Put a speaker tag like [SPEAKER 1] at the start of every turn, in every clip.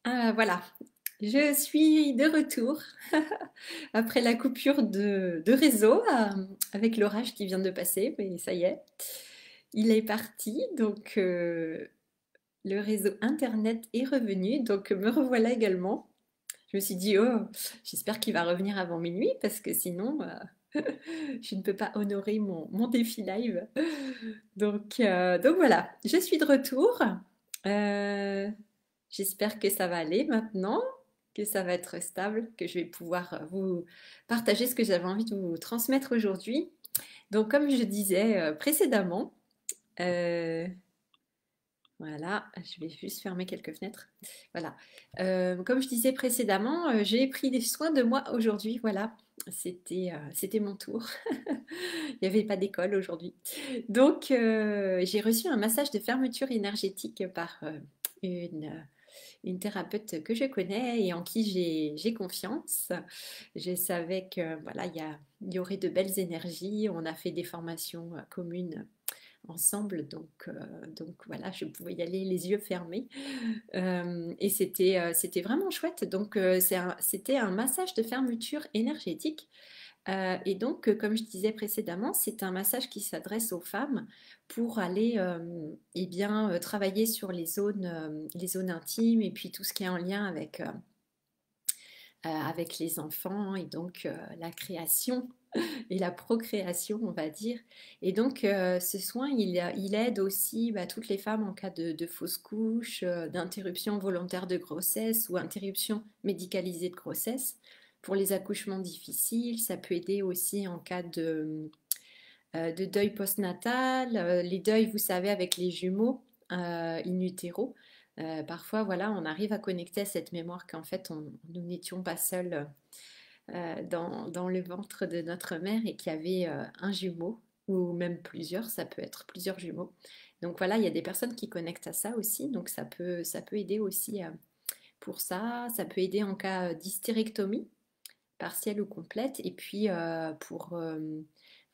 [SPEAKER 1] Ah, voilà, je suis de retour après la coupure de réseau avec l'orage qui vient de passer, mais ça y est, il est parti, donc le réseau Internet est revenu, donc me revoilà également. Je me suis dit, oh, j'espère qu'il va revenir avant minuit parce que sinon, je ne peux pas honorer mon défi live. Donc voilà, je suis de retour. Euh, J'espère que ça va aller maintenant, que ça va être stable, que je vais pouvoir vous partager ce que j'avais envie de vous transmettre aujourd'hui. Donc, comme je disais précédemment, euh, voilà, je vais juste fermer quelques fenêtres. Voilà. Comme je disais précédemment, j'ai pris des soins de moi aujourd'hui. Voilà, c'était mon tour. Il n'y avait pas d'école aujourd'hui. Donc, j'ai reçu un massage de fermeture énergétique par une thérapeute que je connais et en qui j'ai confiance. Je savais que voilà, il y aurait de belles énergies. On a fait des formations communes ensemble, donc voilà, je pouvais y aller les yeux fermés. Et c'était vraiment chouette. Donc c'était un massage de fermeture énergétique. Et donc, comme je disais précédemment, c'est un massage qui s'adresse aux femmes pour aller eh bien, travailler sur les zones intimes et puis tout ce qui est en lien avec les enfants et donc la création et la procréation, on va dire. Et donc, ce soin, il aide aussi bah, toutes les femmes en cas de fausse couche, d'interruption volontaire de grossesse ou interruption médicalisée de grossesse. Pour les accouchements difficiles, ça peut aider aussi en cas de deuil postnatal, les deuils, vous savez, avec les jumeaux in utero. Parfois, voilà, on arrive à connecter à cette mémoire qu'en fait, nous n'étions pas seuls dans le ventre de notre mère et qu'il y avait un jumeau ou même plusieurs, ça peut être plusieurs jumeaux. Donc voilà, il y a des personnes qui connectent à ça aussi, donc ça peut aider aussi pour ça. Ça peut aider en cas d'hystérectomie partielle ou complète, et puis pour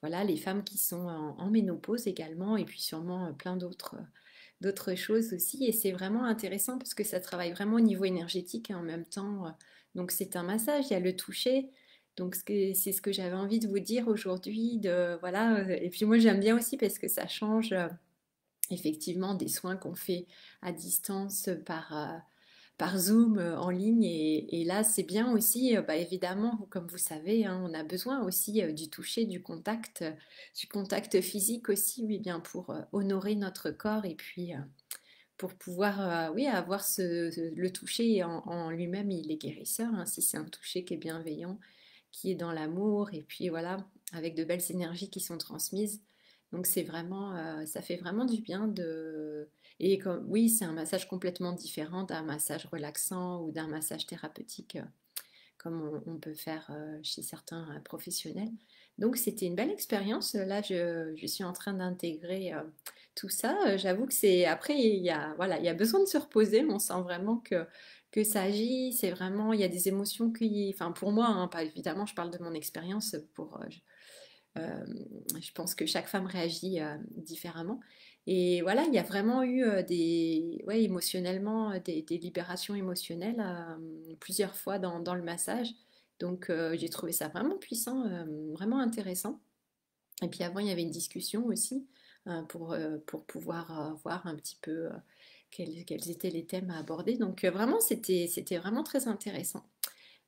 [SPEAKER 1] voilà, les femmes qui sont en ménopause également, et puis sûrement plein d'autres choses aussi. Et c'est vraiment intéressant parce que ça travaille vraiment au niveau énergétique et en même temps, donc c'est un massage, il y a le toucher. Donc c'est ce que j'avais envie de vous dire aujourd'hui, de voilà. Et puis moi j'aime bien aussi parce que ça change effectivement des soins qu'on fait à distance par Zoom en ligne. Et là, c'est bien aussi, bah, évidemment, comme vous savez, hein, on a besoin aussi du toucher, du contact physique aussi, oui, bien pour honorer notre corps et puis pour pouvoir, oui, avoir le toucher en lui-même, il est guérisseur, hein, si c'est un toucher qui est bienveillant, qui est dans l'amour, et puis voilà, avec de belles énergies qui sont transmises. Donc c'est vraiment, ça fait vraiment du bien de... Et comme, oui, c'est un massage complètement différent d'un massage relaxant ou d'un massage thérapeutique comme on peut faire chez certains professionnels. Donc c'était une belle expérience. Là, je suis en train d'intégrer tout ça. J'avoue que c'est... Après, voilà, il y a besoin de se reposer. On sent vraiment que ça agit. C'est vraiment... Il y a des émotions qui... Enfin, pour moi, hein, pas évidemment, je parle de mon expérience. Je pense que chaque femme réagit différemment. Et voilà, il y a vraiment eu ouais, émotionnellement, des libérations émotionnelles plusieurs fois dans le massage. Donc j'ai trouvé ça vraiment puissant, vraiment intéressant. Et puis avant, il y avait une discussion aussi pour pouvoir voir un petit peu quels étaient les thèmes à aborder. Donc vraiment, c'était vraiment très intéressant.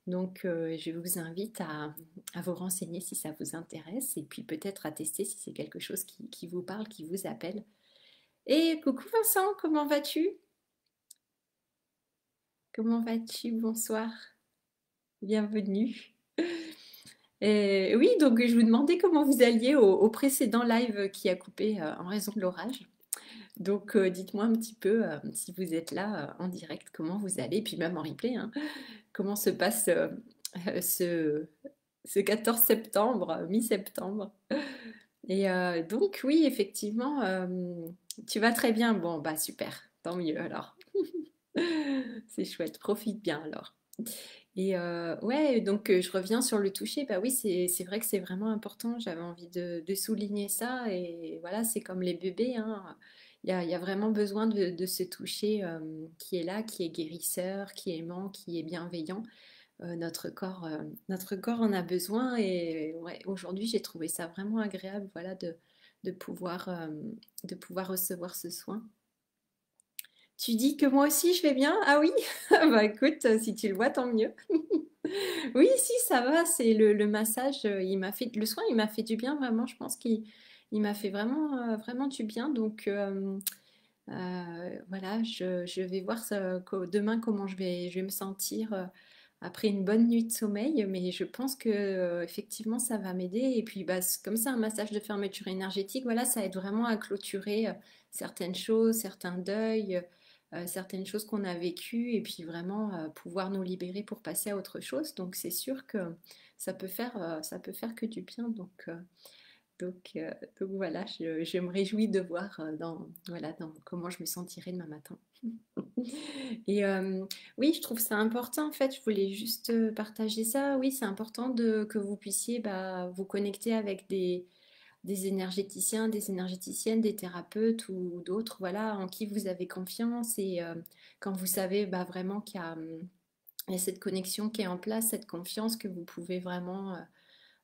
[SPEAKER 1] Donc, je vous invite à vous renseigner si ça vous intéresse et puis peut-être à tester si c'est quelque chose qui vous parle, qui vous appelle. Et coucou Vincent, comment vas-tu? Comment vas-tu? Bonsoir, bienvenue. Et oui, donc je vous demandais comment vous alliez au précédent live qui a coupé en raison de l'orage. Donc, dites-moi un petit peu si vous êtes là en direct, comment vous allez, puis même en replay, hein, comment se passe ce, ce 14 septembre, mi-septembre. Et donc, oui, effectivement, tu vas très bien. Bon, bah super, tant mieux alors. C'est chouette, profite bien alors. Et ouais, donc je reviens sur le toucher. Bah oui, c'est vrai que c'est vraiment important. J'avais envie de souligner ça. Et voilà, c'est comme les bébés, hein. il y a vraiment besoin de se toucher, qui est là, qui est guérisseur, qui est aimant, qui est bienveillant. Notre corps en a besoin et ouais, aujourd'hui j'ai trouvé ça vraiment agréable, voilà, de pouvoir, de pouvoir recevoir ce soin. Tu dis que moi aussi je vais bien? Ah oui? Bah écoute, si tu le vois, tant mieux. Oui, si, ça va, c'est le massage, il m'a fait, le soin, il m'a fait du bien, vraiment, je pense qu'il m'a fait vraiment, vraiment du bien. Donc, voilà, je vais voir demain comment je vais me sentir après une bonne nuit de sommeil, mais je pense que effectivement ça va m'aider. Et puis bah, comme ça, un massage de fermeture énergétique, voilà, ça aide vraiment à clôturer certaines choses, certains deuils, certaines choses qu'on a vécues, et puis vraiment pouvoir nous libérer pour passer à autre chose. Donc c'est sûr que ça peut faire que du bien. Donc, euh, donc voilà, je me réjouis de voir voilà, dans comment je me sentirai demain matin. Et oui, je trouve ça important. En fait, je voulais juste partager ça. Oui, c'est important que vous puissiez bah, vous connecter avec des énergéticiens, des énergéticiennes, des thérapeutes ou d'autres, voilà, en qui vous avez confiance. Et quand vous savez bah, vraiment il y a cette connexion qui est en place, cette confiance que vous pouvez vraiment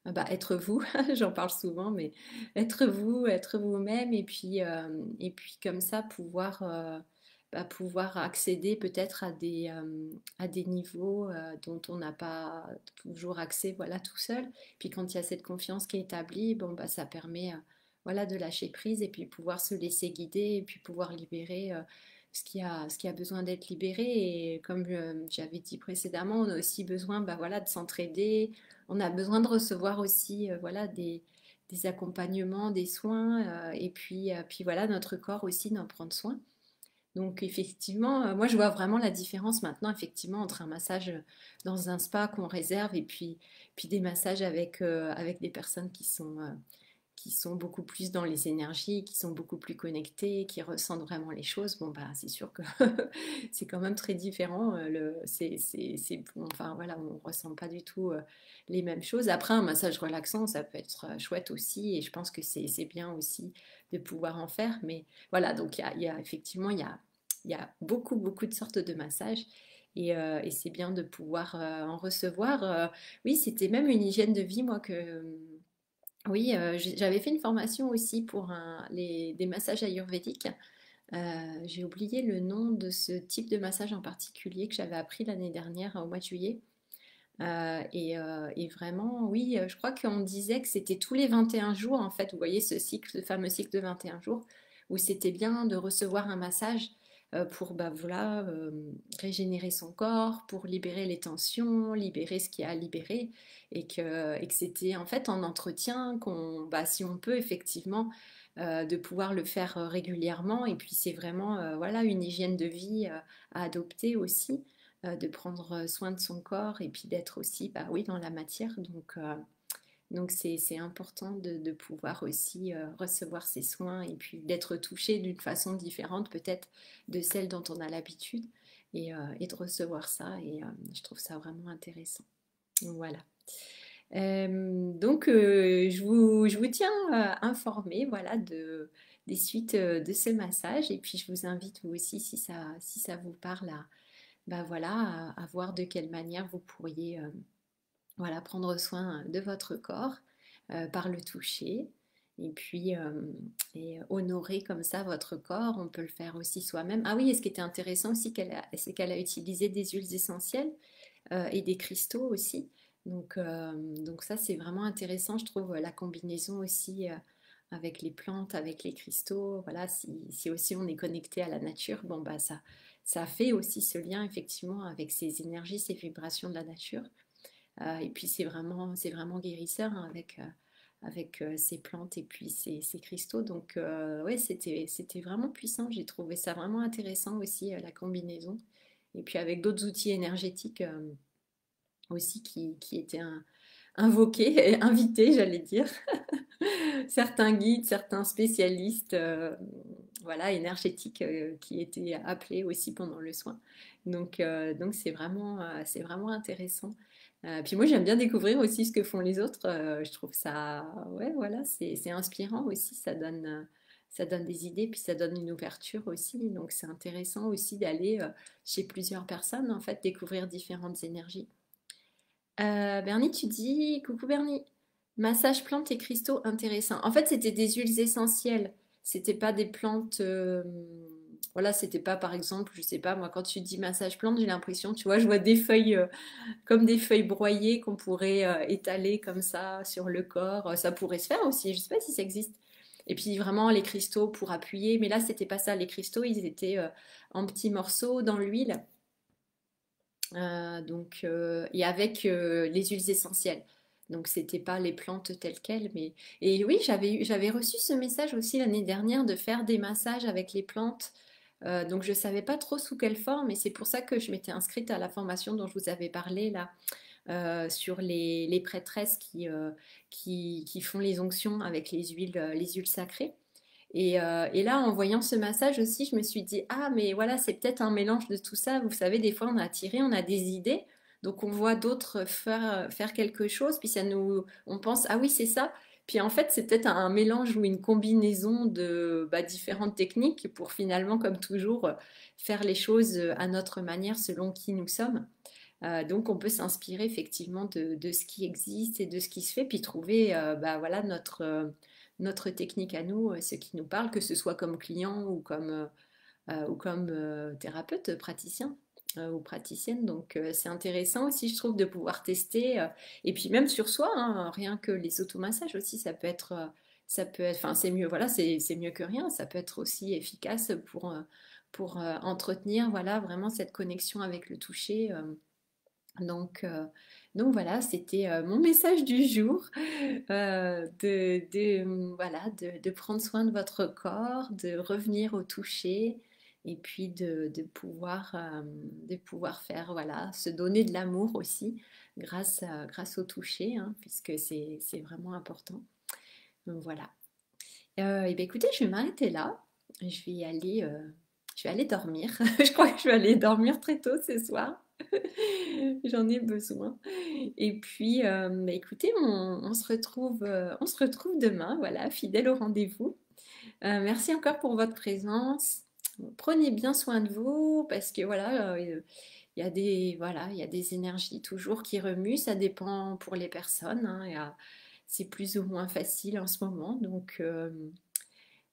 [SPEAKER 1] bah, être vous, j'en parle souvent, mais être vous, être vous-même, et puis comme ça pouvoir, bah, pouvoir accéder peut-être à des niveaux dont on n'a pas toujours accès, voilà, tout seul. Puis quand il y a cette confiance qui est établie, bon, bah, ça permet, voilà, de lâcher prise et puis pouvoir se laisser guider et puis pouvoir libérer. Ce qui a besoin d'être libéré. Et comme j'avais dit précédemment, on a aussi besoin bah, voilà, de s'entraider, on a besoin de recevoir aussi voilà, des accompagnements, des soins, puis voilà, notre corps aussi d'en prendre soin. Donc effectivement, moi je vois vraiment la différence maintenant effectivement entre un massage dans un spa qu'on réserve puis des massages avec des personnes qui sont beaucoup plus dans les énergies, qui sont beaucoup plus connectés, qui ressentent vraiment les choses, bon bah c'est sûr que c'est quand même très différent. Bon, enfin voilà, on ressent pas du tout les mêmes choses. Après un massage relaxant, ça peut être chouette aussi, et je pense que c'est bien aussi de pouvoir en faire. Mais voilà, donc il y a effectivement il y a beaucoup de sortes de massages. Et c'est bien de pouvoir en recevoir. Oui, c'était même une hygiène de vie, moi, que, oui, j'avais fait une formation aussi pour des massages ayurvédiques. J'ai oublié le nom de ce type de massage en particulier que j'avais appris l'année dernière au mois de juillet. Et vraiment, oui, je crois qu'on disait que c'était tous les 21 jours, en fait, vous voyez ce cycle, ce fameux cycle de 21 jours, où c'était bien de recevoir un massage pour bah, voilà, régénérer son corps, pour libérer les tensions, libérer ce qu'il y a à libérer, et que c'était en fait en entretien qu'on, bah, si on peut effectivement, de pouvoir le faire régulièrement. Et puis c'est vraiment voilà, une hygiène de vie à adopter aussi, de prendre soin de son corps et puis d'être aussi, bah oui, dans la matière. Donc c'est important de pouvoir aussi recevoir ces soins et puis d'être touché d'une façon différente peut-être de celle dont on a l'habitude, et de recevoir ça. Et je trouve ça vraiment intéressant. Donc voilà. Je vous tiens informé voilà, des suites de ce massage. Et puis je vous invite vous aussi, si ça vous parle, bah voilà, à voir de quelle manière vous pourriez voilà, prendre soin de votre corps par le toucher. Et puis, et honorer comme ça votre corps, on peut le faire aussi soi-même. Ah oui, et ce qui était intéressant aussi, c'est qu'elle a utilisé des huiles essentielles et des cristaux aussi. Donc ça, c'est vraiment intéressant, je trouve, la combinaison aussi avec les plantes, avec les cristaux. Voilà, si aussi on est connecté à la nature, bon, bah ça fait aussi ce lien effectivement avec ces énergies, ces vibrations de la nature. Et puis c'est vraiment guérisseur hein, avec ces plantes et puis ces cristaux. Donc ouais, c'était vraiment puissant. J'ai trouvé ça vraiment intéressant aussi, la combinaison. Et puis avec d'autres outils énergétiques aussi qui étaient invoqués, invités, j'allais dire. Certains guides, certains spécialistes voilà, énergétiques qui étaient appelés aussi pendant le soin. Donc c'est vraiment intéressant. Puis moi j'aime bien découvrir aussi ce que font les autres. Je trouve ça, ouais, voilà, c'est inspirant aussi. Ça donne ça donne des idées, puis ça donne une ouverture aussi. Donc c'est intéressant aussi d'aller chez plusieurs personnes, en fait, découvrir différentes énergies. Bernie, tu dis, coucou Bernie, massage plantes et cristaux intéressants. En fait, c'était des huiles essentielles. C'était pas des plantes. Voilà, c'était pas par exemple, je sais pas, moi, quand tu dis massage plante, j'ai l'impression, tu vois, je vois des feuilles comme des feuilles broyées qu'on pourrait étaler comme ça sur le corps. Ça pourrait se faire aussi, je sais pas si ça existe. Et puis vraiment les cristaux pour appuyer, mais là c'était pas ça. Les cristaux, ils étaient en petits morceaux dans l'huile. Et avec les huiles essentielles. Donc c'était pas les plantes telles quelles, mais et oui, j'avais reçu ce message aussi l'année dernière de faire des massages avec les plantes. Donc je savais pas trop sous quelle forme, et c'est pour ça que je m'étais inscrite à la formation dont je vous avais parlé là, sur les prêtresses qui font les onctions avec les huiles sacrées. Et là, en voyant ce massage aussi, je me suis dit, ah, mais voilà, c'est peut-être un mélange de tout ça. Vous savez, des fois, on a attiré, on a des idées, donc on voit d'autres faire quelque chose, puis on pense, ah oui, c'est ça. Puis en fait, c'est peut-être un mélange ou une combinaison de différentes techniques pour finalement, comme toujours, faire les choses à notre manière selon qui nous sommes. Donc on peut s'inspirer effectivement de ce qui existe et de ce qui se fait, puis trouver voilà, notre technique à nous, ce qui nous parle, que ce soit comme client ou comme thérapeute, praticien ou praticienne. Donc c'est intéressant aussi, je trouve, de pouvoir tester. Et puis même sur soi, hein, rien que les automassages aussi, enfin c'est mieux, voilà, c'est mieux que rien. Ça peut être aussi efficace pour entretenir, voilà, vraiment cette connexion avec le toucher. Donc, euh, donc voilà, c'était mon message du jour, voilà, de prendre soin de votre corps, de revenir au toucher et puis de pouvoir faire, voilà, se donner de l'amour aussi grâce au toucher, hein, puisque c'est vraiment important. Donc voilà. Et bien écoutez, je vais m'arrêter là. Je vais aller dormir. Je crois que je vais aller dormir très tôt ce soir. J'en ai besoin. Et puis, écoutez, on se retrouve demain, voilà, fidèle au rendez-vous. Merci encore pour votre présence. Prenez bien soin de vous parce que voilà, il y a des énergies toujours qui remuent. Ça dépend pour les personnes, hein, c'est plus ou moins facile en ce moment.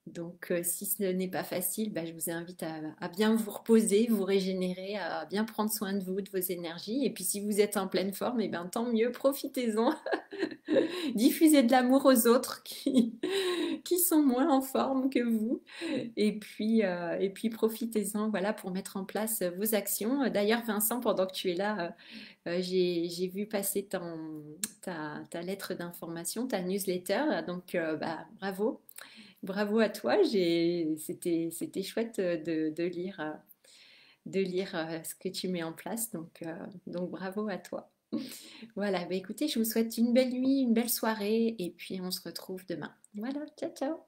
[SPEAKER 1] Donc, si ce n'est pas facile, je vous invite à bien vous reposer, vous régénérer, à bien prendre soin de vous, de vos énergies. Et puis, si vous êtes en pleine forme, et bien, tant mieux, profitez-en. Diffusez de l'amour aux autres qui sont moins en forme que vous. Et puis profitez-en, voilà, pour mettre en place vos actions. D'ailleurs, Vincent, pendant que tu es là, j'ai vu passer ta lettre d'information, ta newsletter. Donc, bravo. Bravo à toi, c'était chouette de lire ce que tu mets en place, donc bravo à toi. Voilà, écoutez, je vous souhaite une belle nuit, une belle soirée, et puis on se retrouve demain. Voilà, ciao ciao.